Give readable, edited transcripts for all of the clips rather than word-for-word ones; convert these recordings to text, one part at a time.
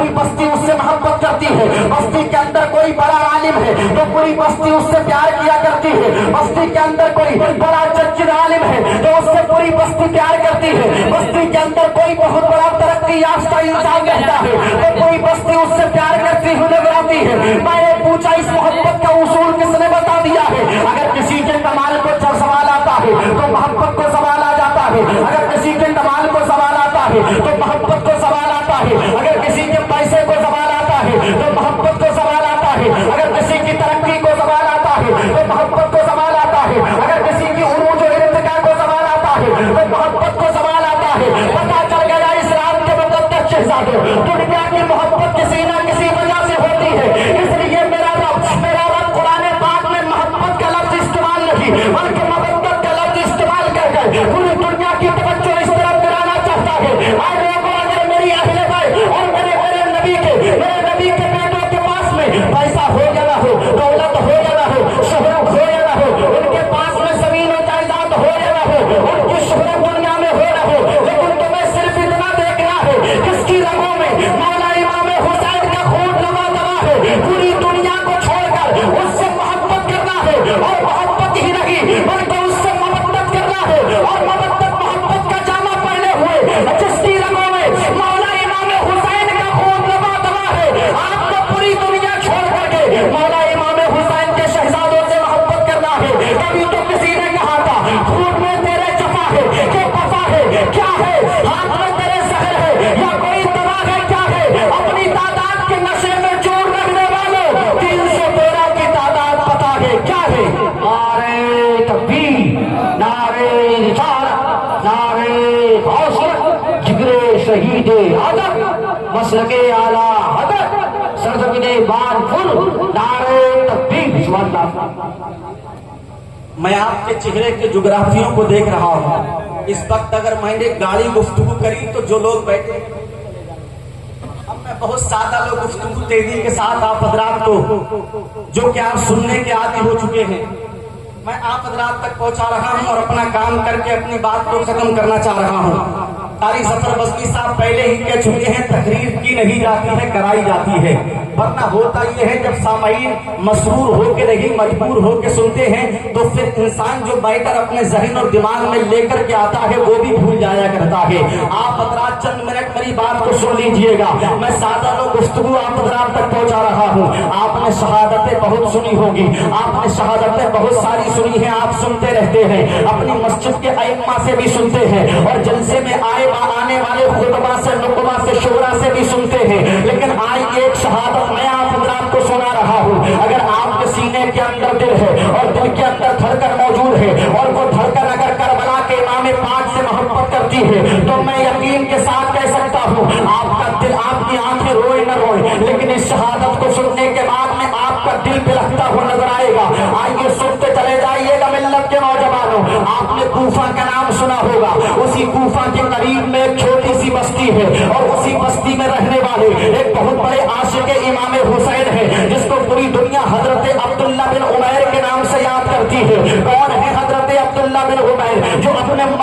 पूरी बस्ती उससे मोहब्बत करती है। बस्ती के अंदर कोई बड़ा आलिम है तो पूरी बस्ती उससे प्यार किया करती है। बस्ती के अंदर कोई बड़ा जज्जिर आलिम है तो उससे पूरी बस्ती प्यार करती है। बस्ती के अंदर कोई बहुत बड़ा तरक्की याफ्ता इंसान रहता है तो पूरी बस्ती उससे प्यार करती हुई नजर आती है। मैंने पूछा इस मोहब्बत का उसूल किसने बता दिया है? अगर किसी के कमाल को जब सवाल आता है तो मोहब्बत को सवाल आ जाता है। अगर किसी के कमाल को सवाल आता है तो मोहब्बत को सवाल आता है। अगर किसी के पैसे को सवाल आता है तो मोहब्बत को सवाल आता है। अगर किसी की तरक्की को सवाल आता है तो मोहब्बत को सवाल आता है। अगर किसी की उरूज और इर्तिका को सवाल आता है तो मोहब्बत को सवाल आता है। पता चल गया इस रात के मुक़द्दस शहज़ादे, दुनिया की मोहब्बत किसी न किसी वजह से होती है। इसलिए मेरा रब कुरान पाक में मोहब्बत का लफ्ज़ इस्तेमाल नहीं बल्कि मोहब्बत का लफ्ज़ इस्तेमाल कर पूरी दुनिया की तवज्जो इस तरफ कराना चाहता है। आज देखो, अगर मेरी अहले भाई और मेरे नबी के बेटों के पास में पैसा हो या ना हो, दौलत हो या ना हो, शोहरत हो या ना हो, उनके पास में ज़मीन और जायदाद हो या ना हो, उनकी शोहरत दुनिया में हो ना हो, लेकिन तुम्हें सिर्फ इतना देखना है किसकी रगों में मौला इमाम हुसैन का खून दबा है। पूरी दुनिया को छोड़कर उससे मोहब्बत करना है और मोहब्बत ही नहीं बल्कि उससे मोहब्बत करना है और मोहब्बत का जामा पहने हुए जिसकी रगों में मौला इमाम हुसैन का खून दबा है। आपको पूरी दुनिया छोड़ करके मौला इमाम हुसैन के शहजादों से मोहब्बत करना है। कभी तो किसी ने कहा था खून में तेरे जफा है कि वफा है, क्या है हाथ में तेरे जहर है या कोई दवा है, क्या है अपनी तादाद के नशे में जोर रखने वालों 313 की तादाद पता है क्या है? नारे तकबीर, नारे रिसालत, नारे गौसियत, जिगरे शहीदे आदम, मसलके आला हदरत, सरजमीने बानफुल, नारे तकबीर। सुभान अल्लाह। मैं आपके चेहरे के जुग्राफियों को देख रहा हूँ। इस वक्त अगर मैंने गाड़ी गुफ्तगू करी तो जो लोग बैठे, अब मैं बहुत सादा लोग गुफ्तगू तेजी के साथ आप हजरात को जो कि आप सुनने के आदी हो चुके हैं, मैं आप हजरात तक पहुंचा रहा हूं और अपना काम करके अपनी बात को खत्म करना चाह रहा हूं। कारी जफर बस्ती साहब पहले ही कह चुके हैं, तकरीर की नहीं जाती है, कराई जाती है। वरना होता यह है जब सामईन मसरूर होकर नहीं मजबूर होकर सुनते हैं तो फिर इंसान जो बैठकर अपने जहन और दिमाग में लेकर के आता है वो भी भूल जाया करता है। आप हजरात चंद मिनट मेरी बात को सुन लीजिएगा। मैं सादा लोग गुफ्तगू आप हजरात तक पहुंचा रहा हूँ। आपने शहादतें बहुत सुनी होगी, आपने शहादतें बहुत सारी सुनी है, आप सुनते रहते हैं, अपनी मस्जिद के अइम्मा से भी सुनते हैं और जलसे में आने वाले खुतबा से, नुकबा से, शुरा से भी सुनते हैं। लेकिन आज एक शहादत मैं आप हजरात को सुना रहा हूँ। अगर आपके सीने के अंदर दिल है और दिल के अंदर धड़कन मौजूद है और वो धड़कन अगर करबला के इमाम पाक से मोहब्बत करती है तो मैं यकीन के साथ कह सकता हूँ आपका दिल, आपकी आंखें रोए न रोए, लेकिन इस शहादत को सुनने के बाद में आपका दिल बिलखता हुआ नजर आएगा। आइए सुनते चले जाइएगा मिल्लत के नौजवानों। आपने कूफा का नाम सुना होगा, उसी कूफा के करीब में एक छोटी सी बस्ती है और उसी बस्ती में रहने वाले एक बहुत बड़े आशिक इमाम हुसैन है जिसको पूरी दुनिया हजरत अब्दुल्ला बिन उमैर के नाम से याद करती है। कौन है हजरत अब्दुल्ला बिन उमैर जो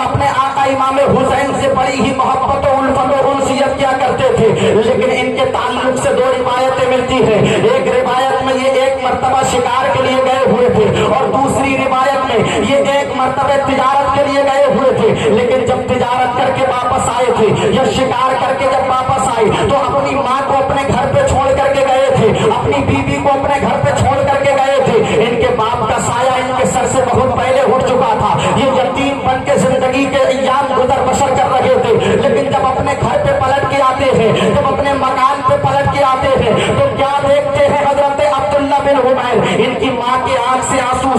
अपने आका इमाम हुसैन से बड़ी ही मोहब्बत और उल्फत और उनसियत किया करते थे। लेकिन इनके ताल्लुक से दो रिवायतें मिलती है। एक रिवायत में ये एक मर्तबा शिकार के लिए गए हुए थे और दूसरी रिवायत में ये एक मर्तबा तिजारत के लिए गए हुए थे। लेकिन जब तिजारत करके वापस आए थे या शिकार करके जब वापस आए तो अपनी माँ को अपने घर पे छोड़ करके गए थे, अपनी बीबी को अपने घर पे छोड़ करके गए थे। इनके बाप का साया इनके सर से बहुत पहले उठ चुका था। ये यतीम बन के जिंदगी के अय्याम गुजर बसर कर रहे थे। लेकिन जब अपने घर पे पलट के आते हैं, जब अपने मकान पे पलट के आते हैं तो क्या देखते हैं हजरत अब्दुल्ला बिन उमैर, इनकी माँ के आंख से आंसू,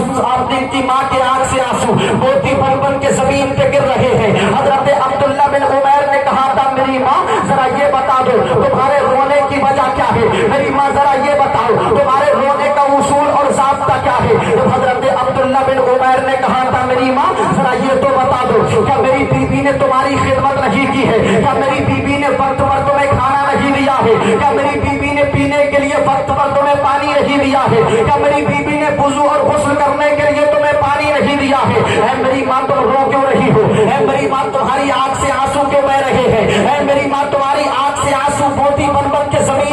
इनकी माँ के आंख से आंसू मोती बन बन के जमीन पे गिर रहे हैं। हजरत अब्दुल्ला बिन उमैर ने कहा था, मेरी माँ जरा ये बता दो तुम्हारे रोने की वजह क्या है, मेरी माँ जरा ये बताओ तुम्हारे रोने का उसूल और ज़ाब्ता क्या है। तो हजरत अब्दुल्ला बिन उमैर ने कहा था, मेरी माँ जरा ये तो बता दो क्या मेरी बीबी ने तुम्हारी खिदमत नहीं की है, क्या मेरी बीबी ने वक्त पर तुम्हें खाना नहीं दिया है, क्या मेरी बीबी ने पीने के लिए वक्त पर तुम्हें पानी नहीं दिया है, क्या मेरी बीबी ने वुजू और गुस्ल करने के लिए तुम्हें पानी नहीं दिया है। ऐ मेरी माँ तुम रो क्यों रही हो, ऐ मेरी माँ तुम्हारी आंख से आंसू क्यों बह रहे हैं, ऐ मेरी माँ तुम्हारी आंख से आंसू मोती बन बन के जमीन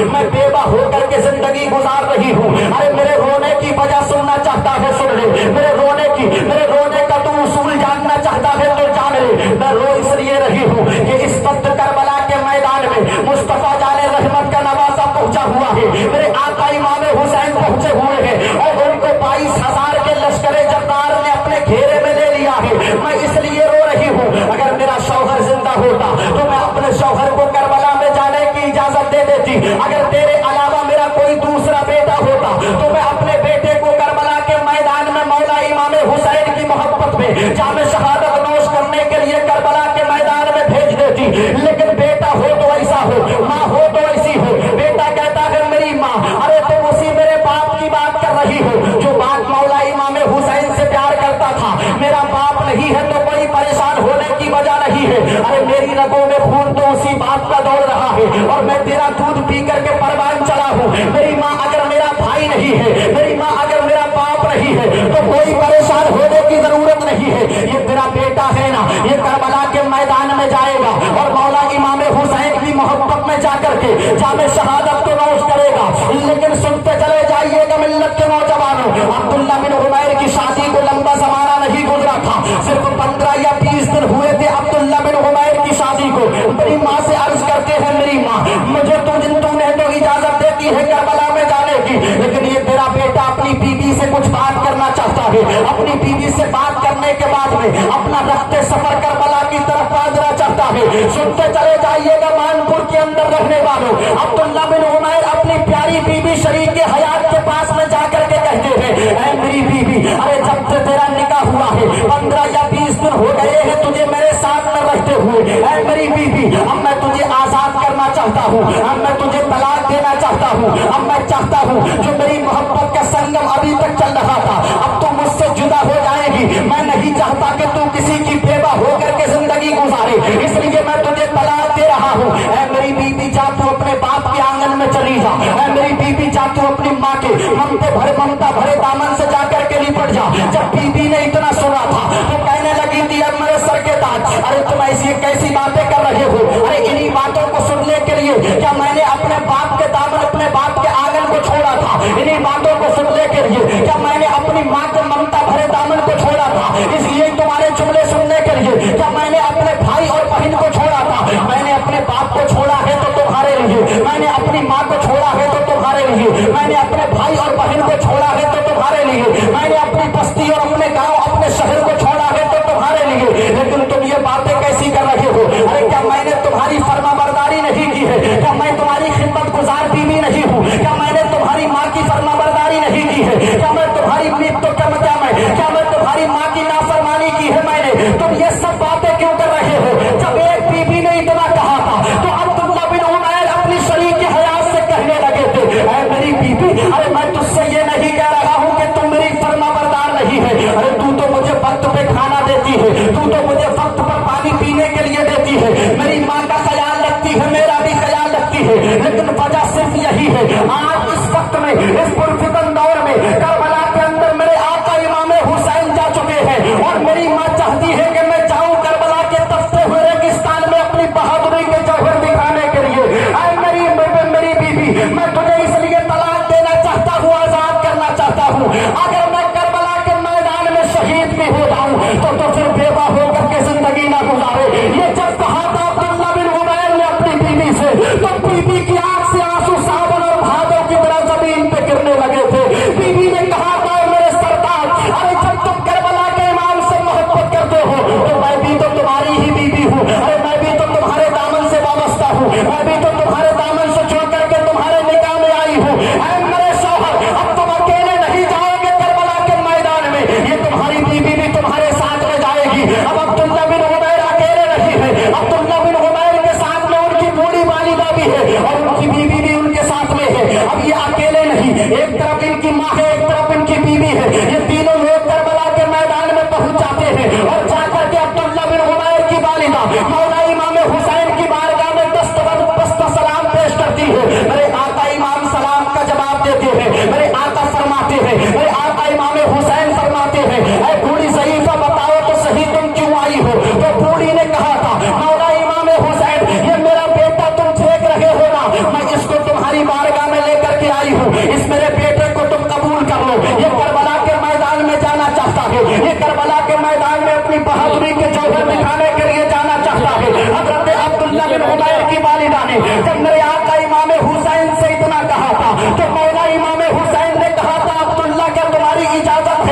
मैं बेवा होकर के जिंदगी गुजार रही हूँ। अरे मेरे रोने की वजह सुनना चाहता है सुन ले, मेरे रोने का तू उसूल जानना चाहता है तो जान ले। मैं रो इसलिए रही हूँ कि इस वक्त करबला के मैदान में मुस्तफा जाने रहमत का नवासा पहुंचा हुआ है, मेरे आका इमाम हुसैन पहुंचे हुए हैं और उनको 22,000 के लश्करे जब्बार ने अपने घेरे में ले लिया है। मैं इसलिए रो रही हूँ, अगर मेरा शौहर जिंदा होता तो मैं अपने शौहर को करबला में जाने की इजाजत दे देती। अगर तेरे अलावा मेरा कोई दूसरा बेटा होता तो मैं अपने बेटे को करबला के मैदान में मौला इमाम हुसैन की मोहब्बत में जामे शहादत नोश करने के लिए करबला के मैदान में भेज देती। लेकिन बेटा हो तो ऐसा हो, माँ हो तो ऐसी हो। बेटा कहता है मेरी माँ, अरे तुम उसी मेरे बाप की बात कर रही हो जो बाप मौला इमाम हुसैन से प्यार करता था। मेरा बाप नहीं है तो कोई परेशान होने की वजह नहीं है। अरे मेरी रगों में खून तो उसी बाप का दौड़ रहा है और मैं तेरा दूध पी करके परवान चला हूँ। मेरी माँ अगर मेरा भाई नहीं है, मेरी माँ अगर मेरा बाप नहीं है तो कोई परेशान होने की जरूरत नहीं है। ये तेरा बेटा है ना, ये करबला के मैदान में जाएगा और मौला इमाम हुसैन की मोहब्बत में जाकर के जामे शहादत को नोश करेगा। लेकिन सुनते चले जाइएगा मिल्लत के नौजवानों, अब्दुल्ला बिन उमैर की शादी को लंबा जमाना नहीं गुजरा था, सिर्फ 15 या 20 दिन हुए थे अब्दुल्ला बिन उमैर की शादी को। मेरी माँ से अर्ज करते हैं, मेरी माँ मुझे तूने तो इजाजत देती है करबला में जाने की, लेकिन ये तेरा बेटा अपनी बीवी से कुछ बात करना चाहता है। अपनी बीवी से बात करने के बाद में अपना रखते सफर करबला की तरफ बांधना चाहता है। सुनते चले जाइएगा मानपुर के अंदर रहने वालों, अब्दुल्ला बिन उमैर अपनी प्यारी बीबी शरीक के हयात के पास में जाकर के कहते हैं, ऐ मेरी बीबी, अरे जब से तेरा निकाह हुआ है 15 या 20 दिन हो गए हैं तुझे मेरे साथ में रहते हुए, ऐ मेरी बीबी अब मैं तुझे आजाद करना चाहता हूँ, अब मैं तुझे तलाक देना चाहता हूँ। अब मैं चाहता हूँ जो मेरी मोहब्बत का संगम अभी तक चल रहा था अब तो मुझसे जुदा हो जाएगी। मैं नहीं चाहता कि तू किसी की बेवा होकर के जिंदगी गुजारे, इसलिए मैं तुझे तलाक दे रहा हूँ। ऐ मेरी बीबी जा तू अपने बाप के आंगन में चली जा, ऐ मेरी बीबी जा तू अपनी माँ के ममता भरे दामन से जाकर के लिपट जा। जब बीबी ने इतना सुना था तो कहने लगी थी, अब मेरे सर के ताज, अरे तुम ऐसी कैसी बातें कर रहे हो? अरे इन्हीं बातों को सुनने के लिए क्या मैंने अपने बाप के दामन अपने बाप के आंगन को छोड़ा था? इन्हीं बातों को सुनने के लिए क्या मैंने अपनी माँ के ममता भरे दामन को छोड़ा था? इसलिए तुम्हारे जुमले सुनने के लिए क्या मैंने अपने भाई और बहन को छोड़ा था? मैंने अपने बाप को छोड़ा है तो तुम्हारे लिए, मैंने अपनी माँ को छोड़ा है तो तुम्हारे लिए, मैंने अपने भाई और बहन को छोड़ा है तो तुम्हारे लिए, मैंने अपनी बस्ती और अपने गांव अपने शहर को छोड़ा है तो तुम्हारे लिए। लेकिन तुम ये बातें कैसी कर रहे हो? अरे क्या मैंने तुम्हारी फर्माबरदारी नहीं की है? क्या मैं तुम्हारी खिदमत गुजार बीवी नहीं हूँ? क्या मैंने तुम्हारी माँ की फर्माबरदारी नहीं की है? क्या मैं तुम्हारी क्या मैं तुम्हारी माँ की नाफरमानी की है मैंने? तुम ये सब बातें क्यों कर रहे हो? जब एक बीबी ने इतना कहा था तो अब्दुल्ला बिन उमैर अपनी शरीक के हयात से कहने लगे थे, ऐ मेरी बीबी, अरे मैं तुझसे ये नहीं कह रहा हूँ कि तुम मेरी फर्माबरदार नहीं है। अरे तू तो मुझे वक्त पे खाना देती है, तू तो मुझे वक्त पर पानी पीने के लिए देती है, मेरी माँ का ख्याल रखती है, मेरा भी ख्याल रखती है। लेकिन वजह सिर्फ यही है, आज इस वक्त में इस पुरफितन दौर में करबला के अंदर मेरे आका इमाम हुसैन जा चुके हैं और मेरी माँ चाहती है कि मैं जाऊं करबला के तपते हुए रेगिस्तान में अपनी बहादुरी के जौहर दिखाने के लिए। ऐ मेरी बीबी, मैं तुझे इसलिए तलाक देना चाहता हूँ, आजाद करना चाहता हूँ। अगर मैं करबला के मैदान में शहीद भी हो जाऊं तो फिर बेवा होकर के जिंदगी ना गुजारे। ये जब कहा था अब्दुल्ला बिन उमैर ने अपनी बीवी से तो बीबी की आंख से आंसू सावन और भादों की तरह जमीन पे गिरने लगे थे। बीबी ने कहा था, मेरे सरदार, अरे जब तुम करबला के इमाम से मोहब्बत करते हो तो मैं भी तो तुम्हारी ही बीबी हूँ, अरे मैं भी तो तुम्हारे दामन से वाबस्ता हूँ, मैं भी तो तुम्हारे दामन से छोड़ करके तुम्हारे निकाह में आई हूँ। ऐ मेरे शौहर, अब तुम अकेले नहीं जाओगे करबला के मैदान में, ये तुम्हारी बीबी भी तुम्हारे साथ में जाएगी। अब अब्दुल्ला बिन उमैर अकेले नहीं है, अब्दुल्ला बिन उमैर के साथ में उनकी बूढ़ी वालिदा भी है और उनकी बीबी भी उनके साथ में है। अब ये अकेले नहीं, एक तरफ इनकी माँ है, एक तरफ इनकी बीवी है, ये तीनों लोग करबला के मैदान में पहुंच जाते हैं और जाकर के अब्दुल्ला बिन उमैर की वालिदा मौला इमाम हुसैन की बारगाह में दस्त सलाम पेश करती है। मेरे आका इमाम सलाम का जवाब देते हैं, मेरे आका फरमाते हैं, मेरे आका इमाम हुसैन फरमाते हैं, ऐ बूढ़ी ज़ईफ़ा बताओ तो सही तुम क्यों आई हो? तो बूढ़ी ने कहा था, मौला इमाम हुसैन, ये मेरा बेटा तुम देख रहे हो ना, मैं इसको तुम्हारी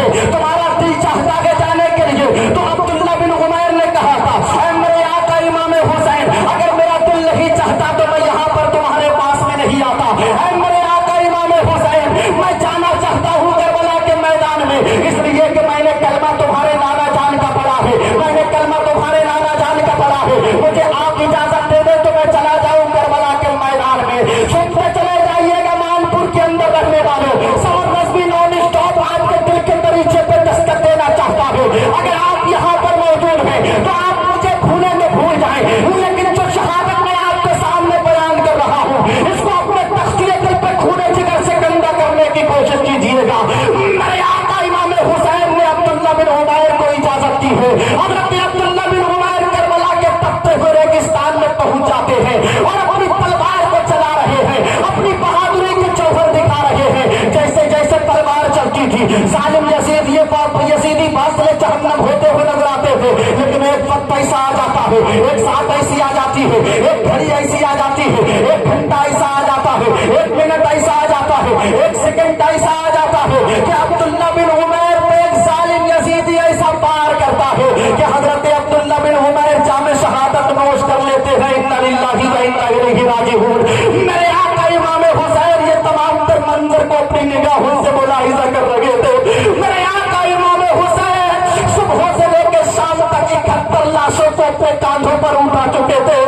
है, तुम्हारा दिल चाहता है जाने के लिए। तो अब्दुल्ला बिन उमैर ने कहा था, ऐ मेरे आका इमाम हुसैन, अगर मेरा दिल नहीं चाहता तो मैं यहाँ पर तुम्हारे पास में नहीं आता। ऐ मेरे आका इमाम हुसैन, मैं जाना चाहता हूँ करबला के मैदान में, इसलिए कि मैंने कलमा तुम्हारे नाना जान का पढ़ा है, मैंने कलमा तुम्हारे नाना जान का पढ़ा है। मुझे आप इजाजत दे दे तो मैं चला जाऊं करबला के मैदान में। सुनते चले जाइएगा मानपुर के अंदर रहने वालों, समर रज़वी नॉन स्टॉप आपके दिल के दरीचे पे दस्तक देना चाहता है। अगर आप यहाँ पर मौजूद हैं तो आप मुझे भूले में भूल जाएं, लेकिन जो शहादत मैं आपके सामने बयान कर रहा हूँ, इसको अपने तख्तिए दिल पे खूने जिगर से गंदा करने की कोशिश कीजिएगा। मेरे आका इमाम हुसैन ने अब्दुल्ला बिन उमैर को इजाजत दी है। हज़रत अब्दुल्ला बिन उमैर करबला के तख्ते हुए रेगिस्तान में पहुंच जाते हैं और अपनी तलवार को चला रहे हैं, अपनी बहादुरी के जौहर दिखा रहे हैं। जैसे जैसे तलवार चलती थी, जालिम यजीदी बादले जहन्नम होते हुए नजर आते थे, लेकिन एक वक्त ऐसा आ जाता है, एक साथ ऐसी आ जाती है, एक घड़ी ऐसी आ जाती है, एक घंटा ऐसा आ जाता है, एक मिनट ऐसा आ जाता है, एक सेकंड ऐसा आ जाता है कि अब्दुल्ला बिन उमैर पे एक जालिम यजीदी ऐसा पार करता है कि हजरत अब्दुल्ला बिन उमैर जामे शहादत नोश कर लेते हैं। इन्ना लिल्लाहि व इन्ना इलैहि राजिऊन। मेरे आका इमाम हुसैन ये तमाम तर मंजर को अपनी निगाहों से मुलाहिजा कर रहे थे। मेरे आका इमाम हुसैन सुबह से लेकर शाम तक 71 लाशों को अपने कांधों पर उठा चुके थे।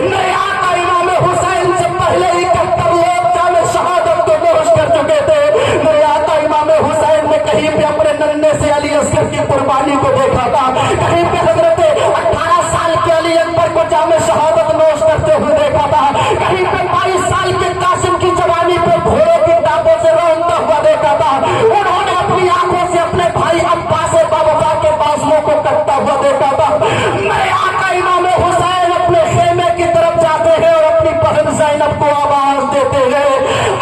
मेरे आका इमाम हुसैन से पहले 71 लोग जामे शहादत को नोश कर चुके थे। मेरे आका इमाम हुसैन ने कहीं पे अपने नन्हे से अली असगर की कुर्बानी को देखा था, कहीं पे हजरत 18 साल के अली अकबर को जामे शहादत नोश करते हुए देखा था, कहीं पे 22 साल के कासिम की जवानी पे घोड़ों की टापों से रोंदता हुआ देखा था। उन्होंने अपनी आंखों से अपने भाई अब्बास बाबा के बाजुओं को कटता हुआ देखा था। मेरे आका इमाम हुसैन अपने खेमे की तरफ जाते हैं और अपनी बहन ज़ैनब को आवाज देते हैं,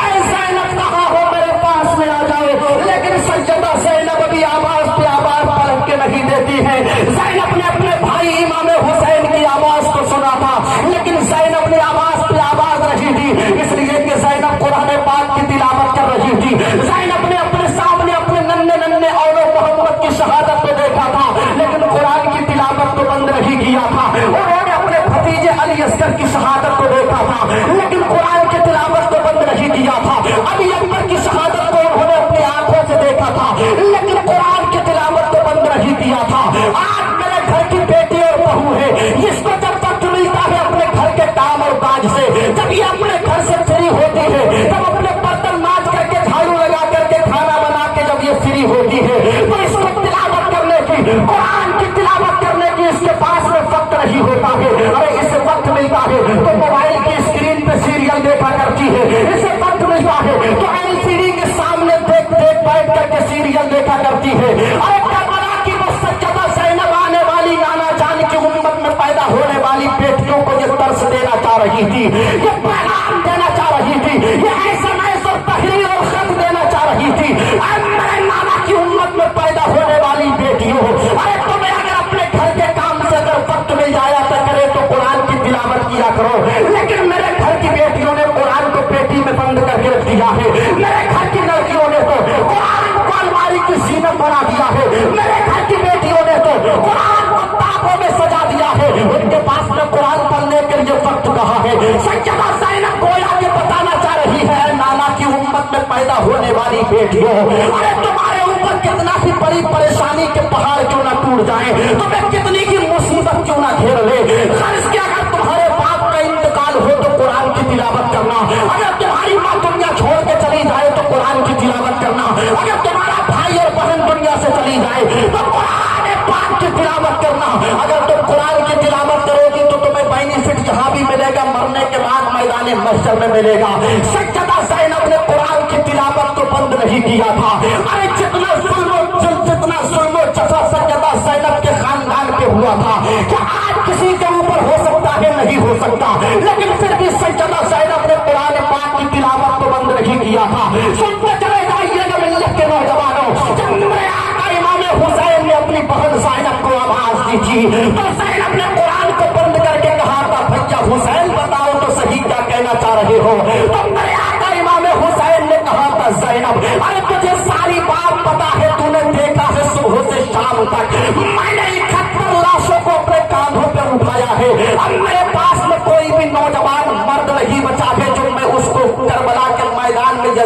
ऐ ज़ैनब कहाँ हो, मेरे पास में आ जाओ। लेकिन सैयदा ज़ैनब अभी आवाज पे आवाज पलट के नहीं देती है। ज़ैनब ने अपने भाई इमाम हुसैन की आवाज को सुना था, लेकिन ज़ैनब ने आवाज पे आवाज नहीं दी, इसलिए कि ज़ैनब कुरान पाक की तिलावत कर रही थी। ज़ैनब ने अपने सामने अपने नन्हे नन्हे औरों मोहम्मद की शहादत को देखा था, लेकिन कुरान की तिलावत को बंद नहीं किया था। उन्होंने अपने भतीजे अली असगर की शहादत को देखा था, लेकिन कुरान की तिलावत को बंद नहीं किया था। अली अकबर की शहादत को उन्होंने अपनी आंखों से देखा था, लेकिन कुरान की तिलावत को बंद नहीं किया था। आज मेरे घर की बेटी और बहू है, इसको जब वक्त मिलता है अपने घर के काम और काज से, जब ये अपने घर से फ्री होती है, तब अपने बर्तन मांज करके झाड़ू लगा करके खाना बना के जब ये फ्री होती है, तो इसको तिलावत करने की, कुरान की तिलावत करने की इसके पास में वक्त नहीं होता है। अरे इसे वक्त मिलता है तो मोबाइल की स्क्रीन पे सीरियल देखा करती है, इसे वक्त मिलता है तो एलसीडी के सामने देख देख बैठ करके सीरियल देखा करती है। अरे करबला की वो सज्जदा ज़ैनब आने वाली नाना जान की उम्मत में पैदा होने वाली बेटियों को ये तरस देना चाह रही थी, ये पैगाम देना चाह रही थी, ये SMS और तहरीर और खत देना चाह रही थी। मेरे नाना की उम्मत में पैदा होने वाली बेटियों, अरे तुम्हें अगर अपने घर के काम से अगर वक्त मिल जाया तो करे तो कुरान की तिलावत किया करो, लेकिन मेरे घर की बेटियों ने कुरान को पेटी में बंद करके रख दिया है। मेरे घर की लड़कियों ने तो कुरान को अलमारी की जीनत बना दिया है। मेरे घर की बेटियों ने तो कुरान को ताकों में सजा दिया है। उनके पास में कुरान पढ़ने के लिए वक्त कहाँ है। सैयदा ज़ैनब गोया के बताना चाह रही है, नाना की उम्मत में पैदा होने वाली बेटियों, अरे तुम्हारे ऊपर कितना ही बड़ी परेशानी के पहाड़ क्यों ना टूट जाए, तुम्हें कितनी की मुसीबत क्यों ना घेर ले, खर्च के अगर तुम्हारे बाप का इंतकाल हो तो कुरान की तिलावत करना, अगर तुम्हारी माँ दुनिया छोड़ के चली जाए तो कुरान की तिलावत करना, अगर तुम्हारा भाई और बहन दुनिया से चली जाए तो कुरान पाक की तिलावत करना। अगर तुम कुरान की तिलावत करोगी तो तुम्हें बेनिफिट यहाँ भी मिलेगा, मरने के बाद मैदान महशर में मिलेगा। सैयदा ज़ैनब ने कुरान की तिलावत को बंद नहीं किया था। अरे जितना जुल्म जफा सैयदा ज़ैनब के खानदान पे हुआ था, क्या आज किसी के ऊपर हो सकता है? नहीं हो सकता। लेकिन फिर भी सैयदा ज़ैनब ने कुरान पाक की तिलावत को बंद नहीं किया था। सुनते चले जाइएगा मिल्लत के नौजवानों, जब मेरे आका इमाम हुसैन ने अपनी बहन ज़ैनब को आवाज दी थी तो ज़ैनब ने कुरान को बंद करके कहा था, भैया हुसैन बताओ तो सही क्या कहना चाह रहे हो। तो मेरे आका इमाम हुसैन ने कहा था, ज़ैनब अरे तुझे सारी बात पता है, तूने देखा है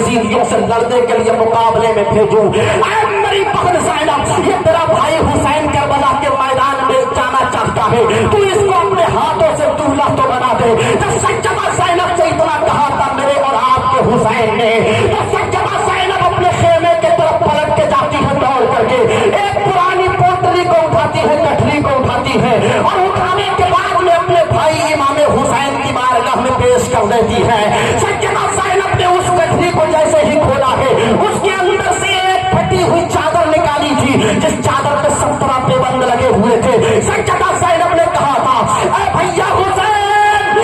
यजीदियों से लड़ने के लिए मुकाबले में भेजूं। ऐ मेरी बहन ज़ैनब, ये तेरा भाई हुसैन करबला के मैदान में जाना चाहता है, तू इसको अपने हाथों से दूल्हा तो बना दे। जब सज्जदा ज़ैनब से इतना कहा था मेरे और आपके हुसैन ने, तो सज्जदा ज़ैनब अपने खेमे के तरफ पलट के जाती है दौड़ करके, एक पुरानी पोटली को उठाती है, कठली को उठाती है और उठाने के बाद में अपने भाई इमाम हुसैन की बारगाह में पेश कर देती है। सज्जदा ज़ैनब ने उस कठली को जैसे ही खोला है, उसके अंदर से एक फटी हुई चादर निकाली थी, जिस चादर पे 17 पेबंद लगे हुए थे। सज्जदा ज़ैनब ने कहा था, अरे भैया हुसैन,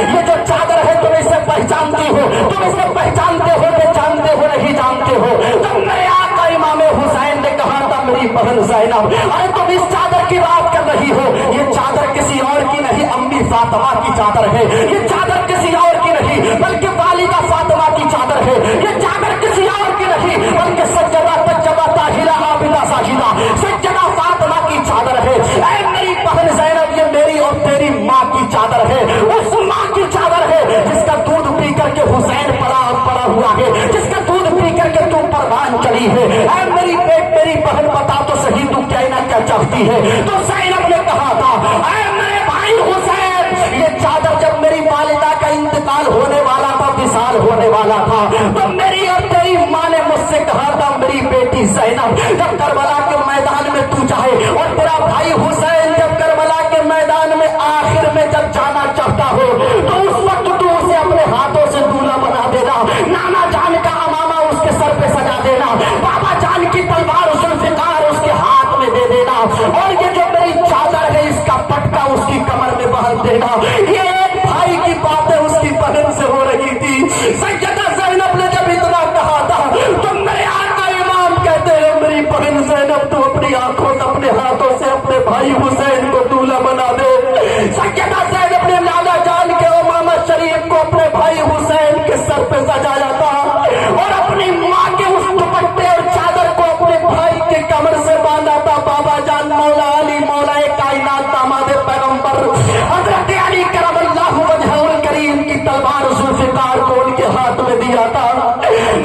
ये जो चादर है तुम इसे पहचानती हो, तुम इसे पहचानते हो कि जानते हो नहीं जानते हो? तो मेरे आका इमाम हुसैन ने कहा था, मेरी बहन ज़ैनब, अरे तुम इस चादर की बात कर रही हो, ये चादर किसी और की नहीं, अम्मी फातिमा की चादर है। ये चादर किसी और की नहीं बल्कि वालिदा फातिमा की चादर है। ये चादर किसी और की नहीं बल्कि सज्जदा तज्जबा ताहिरा आबिदा साजिदा सज्जदा फातिमा की चादर है। ऐ मेरी बहन ज़ैनब, ये मेरी और तेरी माँ की चादर है, उस माँ की चादर है जिसका दूध पी करके हुसैन पड़ा हुआ है, जिसका दूध पी करके तू परवान चली है। ऐ मेरी बहन, बता तो सही तू क्या ना क्या चाहती है? तो ज़ैनब ने कहा था, ऐ मेरे भाई हुसैन, ये चादर जब मेरी वालिदा का इंतकाल होने वाला था, विसाल होने वाला था, तो मेरी और तेरी माँ ने मुझसे कहा था, मेरी बेटी ज़ैनब, जब करबला के मैदान में तू चाहे और तेरा भाई हुसैन जब करबला के मैदान में आखिर में जब जाना चाहता हो, तो उस वक्त तू उसे अपने हाथों से दूल्हा बना देना, नाना जान का अमामा उसके सर पे सजा देना, बाबा जान की तलवार जुल्फ़िकार उसके हाथ में दे देना, और ये जो मेरी चादर है इसका पटका उसकी कमर में बांध देना। ये एक भाई की बातें उसकी बहन से हो रही थी। सज्जदा ज़ैनब ने जब इतना कहा था, तो मेरे आका इमाम कहते हैं, मेरी बहन ज़ैनब, तू अपनी आंखों से अपने हाथों से अपने भाई हुसैन को दूल्हा बना दे। सज्जदा ज़ैनब ने नाना जान के उमामा शरीफ को अपने भाई हुसैन के सर पे सजाया था और अपनी माँ के उस दुपट्टे और चादर को अपने भाई के कमर से बांधा था। बाबा जान मौला अली मौला कायनात दामाद पैगंबर हजरत अली करमल्लाहु वजहुल करीम की तलवार जुल्फ़िकार को उनके हाथ में दिया था।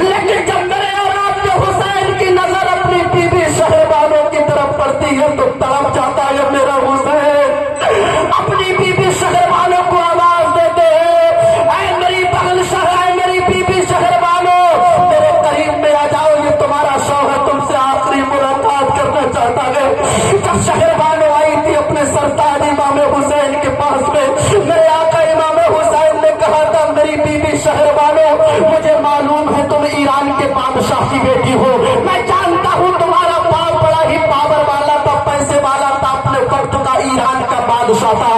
लेकिन जब मेरे और आपके हुसैन की नजर अपनी बीबी शहरबानों की तरफ पड़ती है तो तड़प जाता है मेरा हुसैन। अपनी बीबी शहरबानों को आवाज देते हैं, ऐ मेरी बहन शहर, मेरी बीबी शहरबानों, मेरे करीब में आ जाओ, ये तुम्हारा शौहर तुमसे आखिरी मुलाकात करना चाहता है। जब शहरबानों आई थी अपने सरताज इमाम हुसैन के पास में, मेरे आका इमाम हुसैन ने कहा था, मेरी बीबी शहरबानों, मुझे मालूम है तुम ईरान के बादशाह की बेटी हो, मैं जानता हूँ तुम्हारा बाप बड़ा ही पावर वाला था, पैसे वाला था, अपने वक्त का ईरान का बादशाह था।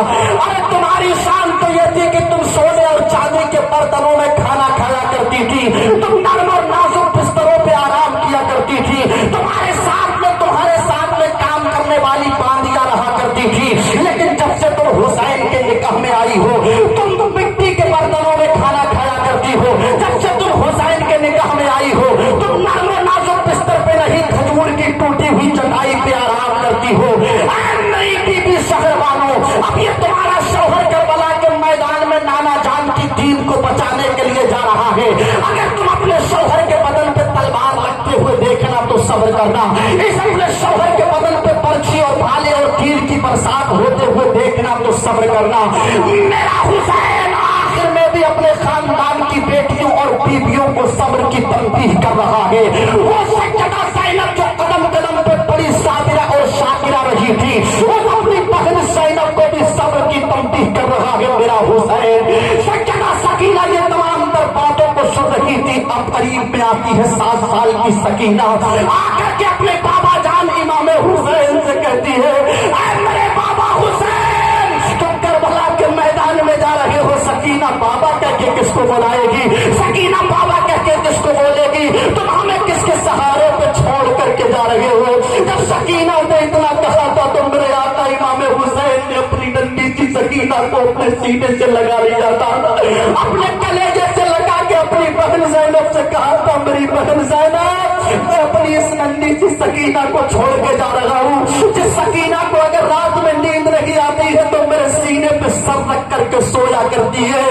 अरे तुम्हारी शान तो ये थी कि तुम सोने और चांदी के बर्तनों में खाना खाया करती थी, तुम नरम और नाजुक बिस्तरों पे आराम किया करती थी, तुम्हारे साथ में काम करने वाली बांदियां रहा करती थी। लेकिन जब से तुम हुसैन के निकाह में आई हो, तुम मिट्टी के बर्तनों में खाना खाया करती हो। जब से तुम हुसैन के निकाह में आई हो, तुम नरम और नाजुक बिस्तर पे नहीं, खजूर की टूटी हुई चटाई पे आराम करती हो। मेरी बीबी शहरबानों, अब ये तुम्हारा शौहर करबला के मैदान में नाना जान की दीन को बचाने के लिए जा रहा है। अगर तुम अपने शौहर के बदन पे तलवार रखते हुए देखना तो सब्र करना, इस अपने शौहर के बदन पे पर्ची और भाले और तीर की बरसात होते हुए देखना तो सब्र करना। मेरा हुसैन आखिर में भी अपने खानदान की बेटियों और बीवियों को सब्र की तंबीह कर रहा है। वो सज्जदा ज़ैनब जो कदम कदम पे बड़ी साबिरा और शाकिरा रही थी, वो अपनी बहन ज़ैनब को भी सब्र की तंबीह कर रहा है। मेरा हुसैन, सज्जदा सकीना ये तमाम तर बातों को सुन रही थी। अब करीब में आती है 7 साल की सकीना, आकर के अपने बाबा जान इमाम हुसैन से कहती है, ऐ मेरे बाबा हुसैन, तुम करबला के मैदान में जा रहे हो। सकीना बाबा कह के किसको बुलाएगी? सकीना बाबा कह के किसको बोलेगी? तुम हमें किसके सहारे पे छोड़ करके जा रहे हो? जब सकीना ने इतना कहा था तो मेरे आका इमाम हुसैन ने अपनी नन्ही सी सकीना को अपने सीने से लगा लिया था, अपने कलेजे से लगा के अपनी बहन ज़ैनब से कहा था, मेरी बहन ज़ैनब, मैं अपनी इस नन्ही सी सकीना को छोड़ के जा रहा हूँ। जिस सकीना को अगर रात में नींद नहीं आती है तो मेरे सीने पे सर रख करके सोया करती है।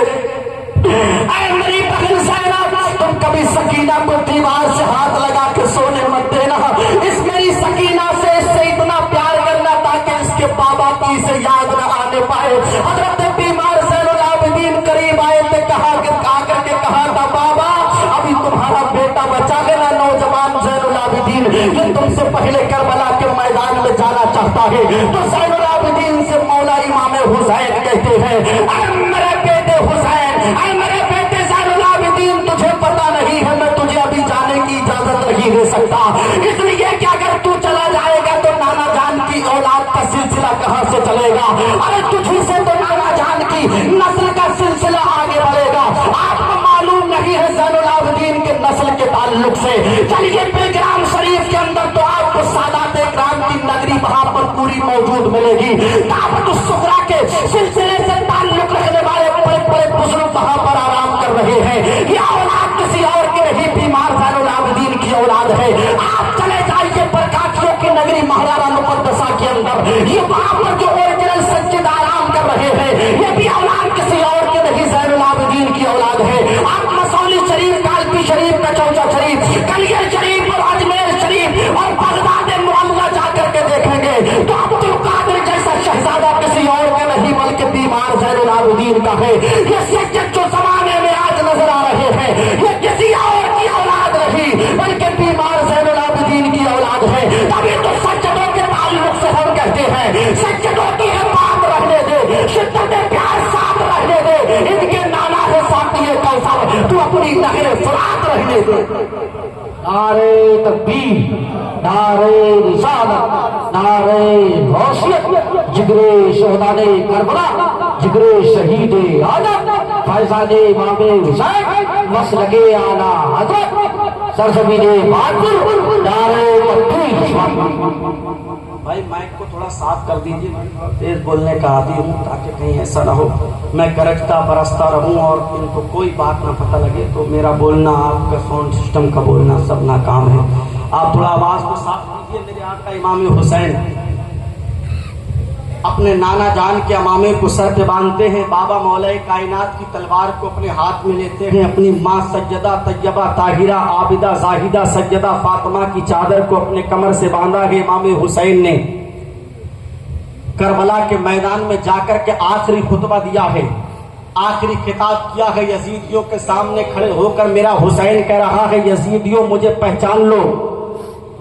ऐ मेरी बहन ज़ैनब, तुम कभी सकीना सकीना को दीवार से हाथ लगा के सोने मत देना। इस मेरी सकीना से इससे इतना प्यार करना ताकि इसके बाबा की इसे याद न आने पाए। हजरत बीमार ज़ैनुल आबिदीन करीब आए थे, आकर के कहा था बाबा अभी तुम्हारा बेटा बचा है ना, नौजवान ज़ैनुल आबिदीन, ये तुमसे पहले करबला के मैदान में जाना चाहता है। तो ज़ैनुल आबिदीन से मौला इमाम हुसैन कहते हैं, अरे मेरे बेटे हुसैन, अरे मेरे बेटे ज़ैनुल आबिदीन, तुझे पता नहीं है मैं तुझे अभी जाने की इजाजत नहीं दे सकता, इसलिए कि अगर तू चला जाएगा तो नाना जान की औलाद का सिलसिला कहां से चलेगा। अरे तुझी से तो नाना जान की नस्ल का सिलसिला आगे बढ़ेगा। आपको मालूम नहीं है ज़ैनुल आबिदीन के नस्ल के ताल्लुक से। चलिए बेलग्राम शरीफ के अंदर तो आपको सादात इकराम की नगरी वहां पर पूरी मौजूद मिलेगी। दावत सुगरा के सिलसिले से ताल्लुक रखने वाले बड़े बड़े बुजुर्ग वहां पर आराम कर रहे हैं। ये औलाद किसी और की नहीं, बीमार ज़ैनुल आबिदीन की औलाद है। आप चले जाइए बरकातियों की नगरी महाराणा मुकद्दसा के अंदर, ये वहां पर जो ओरिजिनल सज्जद आराम कर रहे हैं, ये भी औलाद किसी और की नहीं, ज़ैनुल आबिदीन की औलाद है। आप मसौली शरीफ, कालपी शरीफ, कचौचा शरीफ, कलियर शरीफ और अजमेर शरीफ और बगदाद मुअल्ला जाकर के देखेंगे तो अब्दुल कादिर जैसा शहजादा किसी और के नहीं बल्कि बीमार ज़ैनुल आबिदीन का है। ये सज्जद जो जमाने में आज नजर आ रहे हैं, ये किसी और की औलाद नहीं बल्कि बीमार ज़ैनुल आबिदीन की औलाद है। तभी तो सज्जदों के ताल्लुक से हम कहते हैं सज्जदों की है बात रहने दे, शिद्दत प्यार साथ रहने दे, इनके नाना है साथी कौसर, तू अपनी नहर फुरात रहने दे। नारे तकबीर, नारे रिसालत, नारे गौसियत, जिगरे शहदाने करबला, जिगरे शहीदे आदम, फैज़ाने इमाम हुसैन, मसलके आला हज़रत, सरज़मीने बहादुर, नारे तकबीर। भाई माइक को थोड़ा साफ कर दीजिए, तेज बोलने का आदी हूँ ताकि कहीं ऐसा ना हो मैं गरजता बरसता रहूँ और इनको कोई बात ना पता लगे। तो मेरा बोलना, आपका साउंड सिस्टम का बोलना सब नाकाम है। आप थोड़ा आवाज़ को साफ कीजिए। मेरे आका इमाम हुसैन अपने नाना जान के अमामे को सर पे बांधते हैं, बाबा मौला कायनात की तलवार को अपने हाथ में लेते हैं, अपनी माँ सज्जदा तैयबा ताहिरा आबिदा जाहिदा सज्जदा फातिमा की चादर को अपने कमर से बांधा है। इमाम हुसैन ने करबला के मैदान में जाकर के आखिरी खुतबा दिया है, आखिरी खिताब किया है यजीदियों के सामने खड़े होकर। मेरा हुसैन कह रहा है यजीदियों मुझे पहचान लो,